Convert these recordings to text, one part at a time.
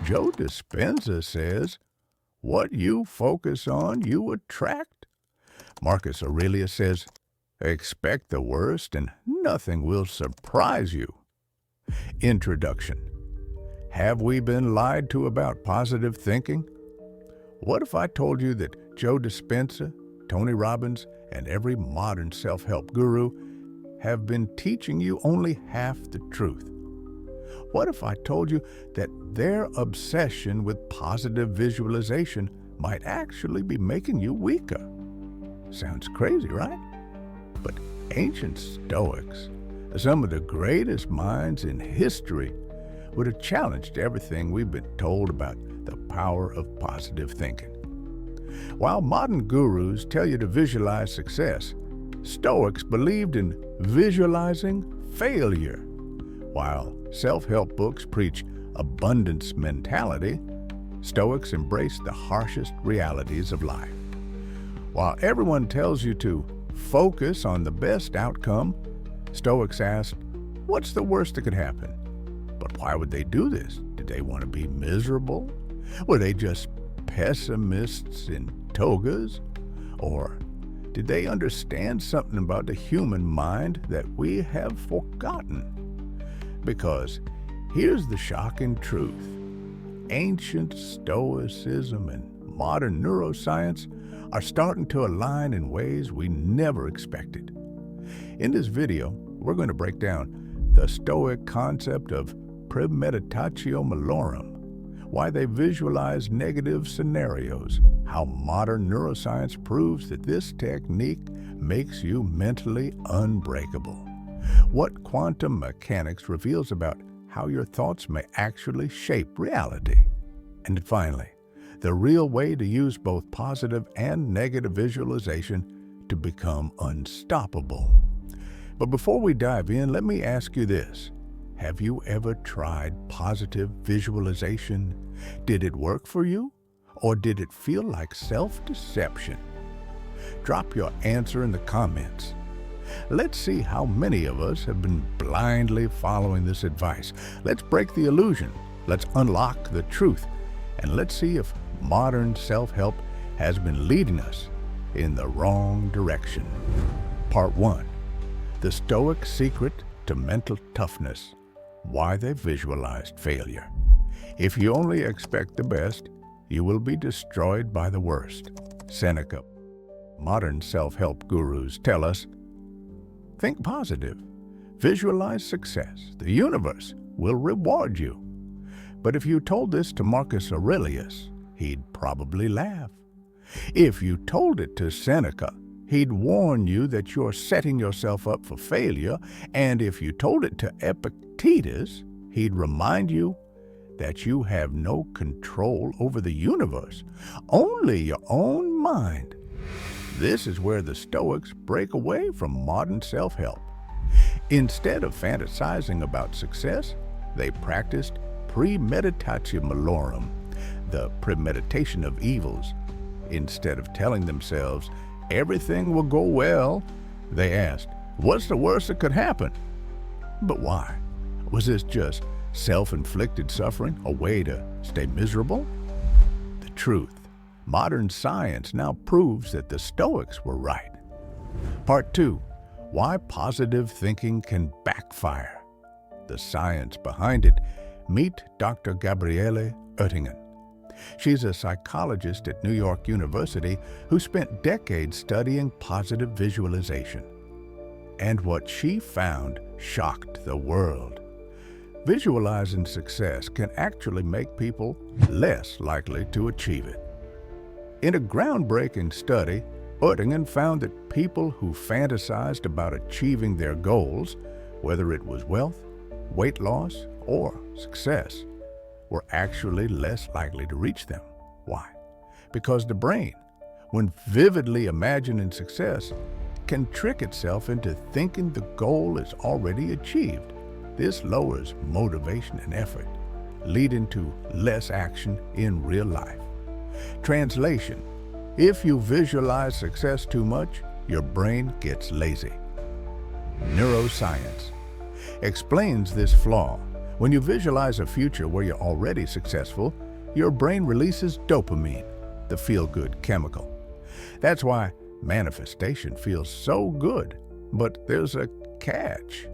Joe Dispenza says, "What you focus on, you attract." Marcus Aurelius says, "Expect the worst and nothing will surprise you." Introduction. Have we been lied to about positive thinking? What if I told you that Joe Dispenza, Tony Robbins, and every modern self-help guru have been teaching you only half the truth? What if I told you that their obsession with positive visualization might actually be making you weaker? Sounds crazy, right? But ancient Stoics, some of the greatest minds in history, would have challenged everything we've been told about the power of positive thinking. While modern gurus tell you to visualize success, Stoics believed in visualizing failure. While self-help books preach abundance mentality, Stoics embrace the harshest realities of life. While everyone tells you to focus on the best outcome, Stoics asked, what's the worst that could happen? But why would they do this? Did they want to be miserable? Were they just pessimists in togas? Or did they understand something about the human mind that we have forgotten? Because here's the shocking truth. Ancient Stoicism and modern neuroscience are starting to align in ways we never expected. In this video, we're going to break down the Stoic concept of Premeditatio Malorum, why they visualize negative scenarios, how modern neuroscience proves that this technique makes you mentally unbreakable, what quantum mechanics reveals about how your thoughts may actually shape reality, and finally, the real way to use both positive and negative visualization to become unstoppable. But before we dive in, let me ask you this. Have you ever tried positive visualization? Did it work for you? Or did it feel like self-deception? Drop your answer in the comments. Let's see how many of us have been blindly following this advice. Let's break the illusion. Let's unlock the truth. And let's see if modern self-help has been leading us in the wrong direction. Part 1. The Stoic Secret to Mental Toughness. Why they visualized failure. If you only expect the best, you will be destroyed by the worst. Seneca. Modern self-help gurus tell us, think positive. Visualize success. The universe will reward you. But if you told this to Marcus Aurelius, he'd probably laugh. If you told it to Seneca, he'd warn you that you're setting yourself up for failure, and if you told it to Epictetus, he'd remind you that you have no control over the universe, only your own mind. This is where the Stoics break away from modern self-help. Instead of fantasizing about success, they practiced Premeditatio Malorum, the premeditation of evils. Instead of telling themselves, everything will go well, they asked, what's the worst that could happen? But why? Was this just self-inflicted suffering, a way to stay miserable? The truth. Modern science now proves that the Stoics were right. Part 2. Why positive thinking can backfire. The science behind it. Meet Dr. Gabriele Oettingen. She's a psychologist at New York University who spent decades studying positive visualization. And what she found shocked the world. Visualizing success can actually make people less likely to achieve it. In a groundbreaking study, Oettingen found that people who fantasized about achieving their goals, whether it was wealth, weight loss, or success, were actually less likely to reach them. Why? Because the brain, when vividly imagining success, can trick itself into thinking the goal is already achieved. This lowers motivation and effort, leading to less action in real life. Translation: if you visualize success too much, your brain gets lazy. Neuroscience explains this flaw. When you visualize a future where you're already successful, your brain releases dopamine, the feel-good chemical. That's why manifestation feels so good, but there's a catch.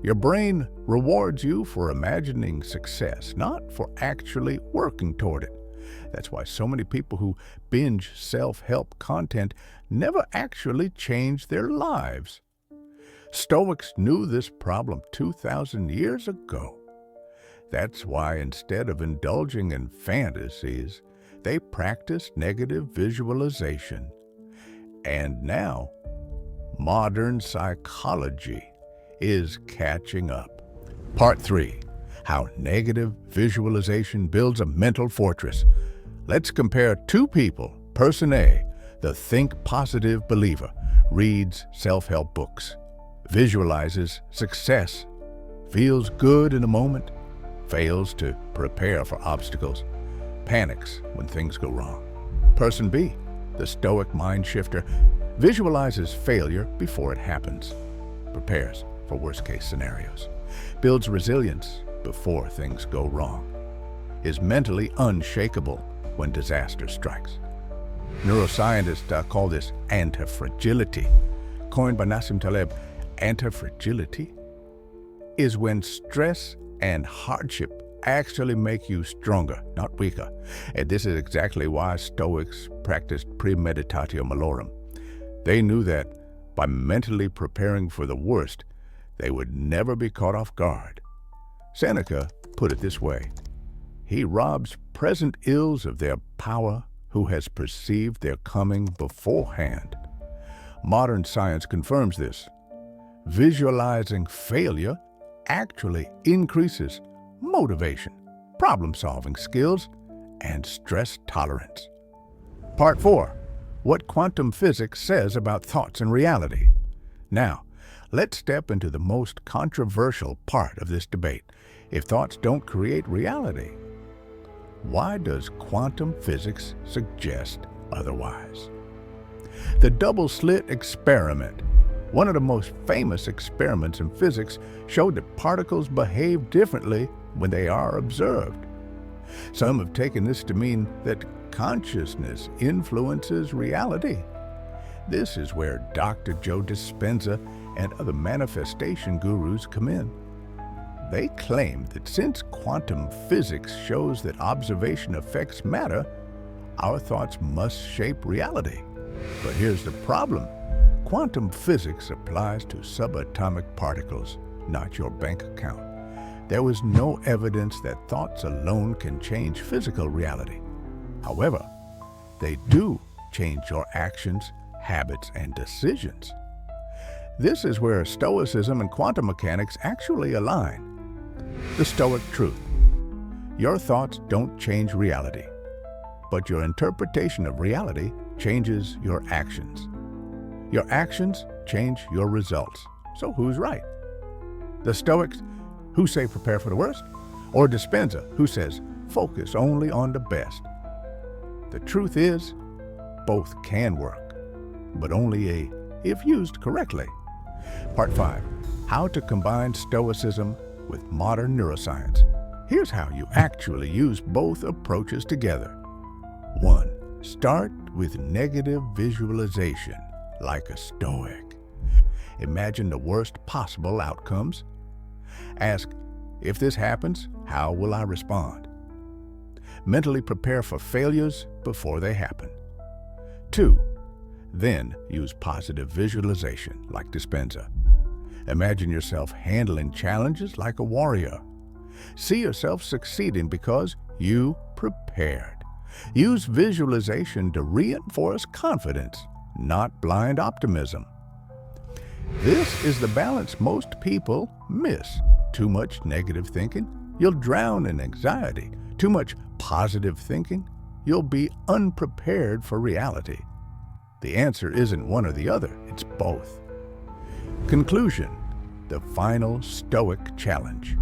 Your brain rewards you for imagining success, not for actually working toward it. That's why so many people who binge self-help content never actually change their lives. Stoics knew this problem 2,000 years ago. That's why instead of indulging in fantasies, they practiced negative visualization. And now, modern psychology is catching up. Part 3. How negative visualization builds a mental fortress. Let's compare two people. Person A, the think positive believer, reads self-help books, visualizes success, feels good in a moment, fails to prepare for obstacles, panics when things go wrong. Person B, the stoic mind shifter, visualizes failure before it happens, prepares for worst-case scenarios, builds resilience before things go wrong, is mentally unshakable when disaster strikes. Neuroscientists call this anti-fragility. Coined by Nassim Taleb, anti-fragility is when stress and hardship actually make you stronger, not weaker. And this is exactly why Stoics practiced Premeditatio Malorum. They knew that by mentally preparing for the worst, they would never be caught off guard. Seneca put it this way: he robs present ills of their power who has perceived their coming beforehand. Modern science confirms this. Visualizing failure actually increases motivation, problem-solving skills, and stress tolerance. Part 4. What quantum physics says about thoughts and reality. Now, let's step into the most controversial part of this debate. If thoughts don't create reality, why does quantum physics suggest otherwise? The double-slit experiment, one of the most famous experiments in physics, showed that particles behave differently when they are observed. Some have taken this to mean that consciousness influences reality. This is where Dr. Joe Dispenza and other manifestation gurus come in. They claim that since quantum physics shows that observation affects matter, our thoughts must shape reality. But here's the problem. Quantum physics applies to subatomic particles, not your bank account. There was no evidence that thoughts alone can change physical reality. However, they do change your actions, habits, and decisions. This is where Stoicism and quantum mechanics actually align. The Stoic truth. Your thoughts don't change reality, but your interpretation of reality changes your actions. Your actions change your results. So who's right? The Stoics, who say prepare for the worst, or Dispenza, who says focus only on the best? The truth is, both can work, but only if used correctly. Part 5. How to combine Stoicism with modern neuroscience. Here's how you actually use both approaches together. 1. Start with negative visualization, like a Stoic. Imagine the worst possible outcomes. Ask, if this happens, how will I respond? Mentally prepare for failures before they happen. 2. Then use positive visualization, like Dispenza. Imagine yourself handling challenges like a warrior. See yourself succeeding because you prepared. Use visualization to reinforce confidence, not blind optimism. This is the balance most people miss. Too much negative thinking, you'll drown in anxiety. Too much positive thinking, you'll be unprepared for reality. The answer isn't one or the other, it's both. Conclusion, the final Stoic challenge.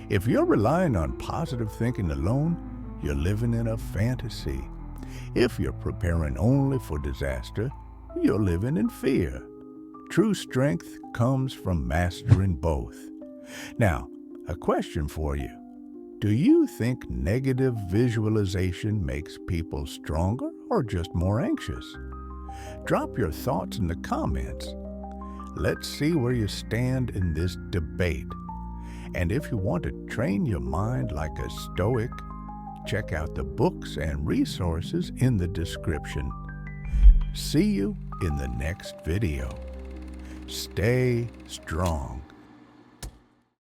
If you're relying on positive thinking alone, you're living in a fantasy. If you're preparing only for disaster, you're living in fear. True strength comes from mastering both. Now, A question for you. Do you think negative visualization makes people stronger or just more anxious? Drop your thoughts in the comments. Let's see where you stand in this debate. And if you want to train your mind like a Stoic, check out the books and resources in the description. See you in the next video. Stay strong.